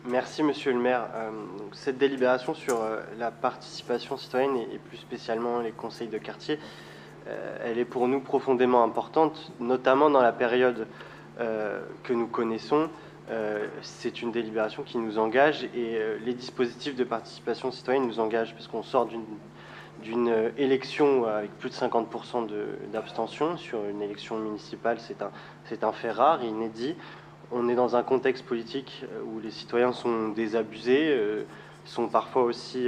Merci Monsieur le maire. Cette délibération sur la participation citoyenne et plus spécialement les conseils de quartier, elle est pour nous profondément importante, notamment dans la période que nous connaissons. C'est une délibération qui nous engage et les dispositifs de participation citoyenne nous engagent parce qu'on sort d'une élection avec plus de 50% d'abstention. Sur une élection municipale, c'est un fait rare et inédit. On est dans un contexte politique où les citoyens sont désabusés, sont parfois aussi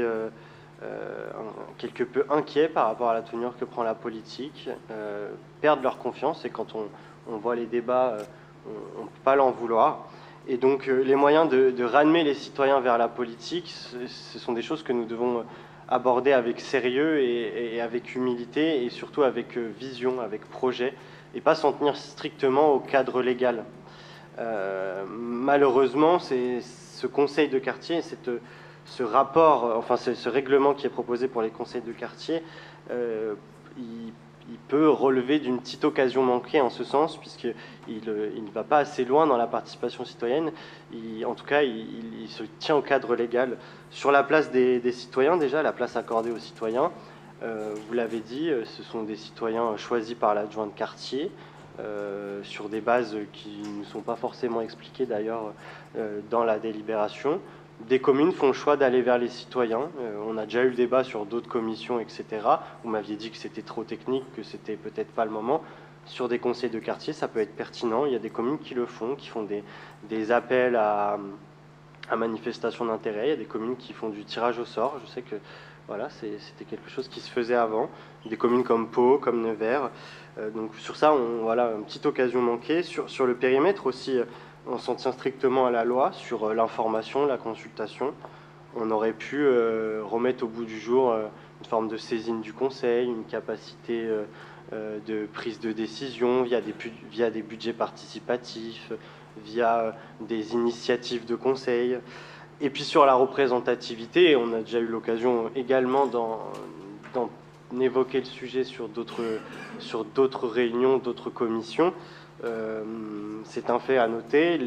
quelque peu inquiets par rapport à la tournure que prend la politique, perdent leur confiance et quand on voit les débats, on ne peut pas l'en vouloir. Et donc les moyens de ramener les citoyens vers la politique, ce sont des choses que nous devons aborder avec sérieux et avec humilité et surtout avec vision, avec projet, et pas s'en tenir strictement au cadre légal. Malheureusement, ce conseil de quartier, ce rapport, enfin ce règlement qui est proposé pour les conseils de quartier, il peut relever d'une petite occasion manquée en ce sens, puisqu'il ne va pas assez loin dans la participation citoyenne. En tout cas, il se tient au cadre légal. Sur la place des citoyens, déjà, la place accordée aux citoyens, vous l'avez dit, ce sont des citoyens choisis par l'adjoint de quartier, sur des bases qui ne sont pas forcément expliquées d'ailleurs dans la délibération. Des communes font le choix d'aller vers les citoyens. On a déjà eu le débat sur d'autres commissions, etc. Vous m'aviez dit que c'était trop technique, que c'était peut-être pas le moment. Sur des conseils de quartier, ça peut être pertinent. Il y a des communes qui le font, qui font des appels à manifestation d'intérêt. Il y a des communes qui font du tirage au sort. Je sais que voilà, c'était quelque chose qui se faisait avant. Des communes comme Pau, comme Nevers. Donc sur ça, voilà, une petite occasion manquée. Sur le périmètre aussi, on s'en tient strictement à la loi sur l'information, la consultation. On aurait pu remettre au bout du jour une forme de saisine du conseil, une capacité de prise de décision via des budgets participatifs, via des initiatives de conseil. Et puis sur la représentativité, on a déjà eu l'occasion également d'en évoquer le sujet sur d'autres réunions, d'autres commissions. C'est un fait à noter,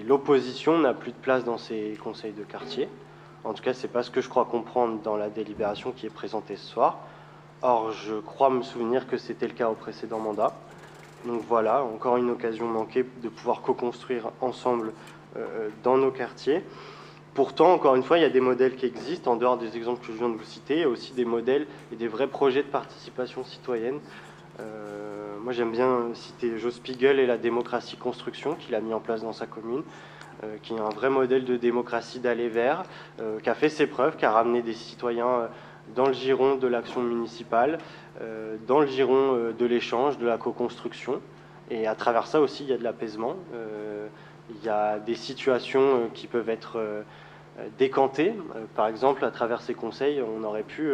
l'opposition n'a plus de place dans ces conseils de quartier. En tout cas, c'est pas ce que je crois comprendre dans la délibération qui est présentée ce soir. Or, je crois me souvenir que c'était le cas au précédent mandat. Donc voilà, encore une occasion manquée de pouvoir co-construire ensemble dans nos quartiers. Pourtant, encore une fois, il y a des modèles qui existent, en dehors des exemples que je viens de vous citer, il y a aussi des modèles et des vrais projets de participation citoyenne. Moi, j'aime bien citer Joe Spiegel et la démocratie construction qu'il a mis en place dans sa commune, qui est un vrai modèle de démocratie d'aller vers, qui a fait ses preuves, qui a ramené des citoyens dans le giron de l'action municipale, dans le giron de l'échange, de la co-construction. Et à travers ça aussi, il y a de l'apaisement. Il y a des situations qui peuvent être décantées. Par exemple, à travers ces conseils, on aurait pu,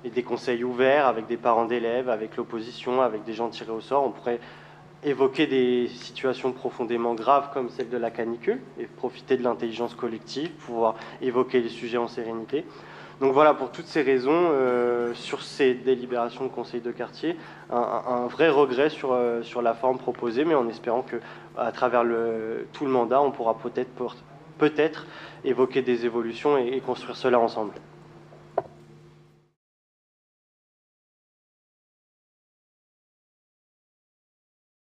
et des conseils ouverts avec des parents d'élèves, avec l'opposition, avec des gens tirés au sort, on pourrait évoquer des situations profondément graves comme celle de la canicule et profiter de l'intelligence collective, pouvoir évoquer les sujets en sérénité. Donc voilà, pour toutes ces raisons, sur ces délibérations de conseil de quartier, un vrai regret sur la forme proposée, mais en espérant que à travers tout le mandat, on pourra peut-être évoquer des évolutions et construire cela ensemble.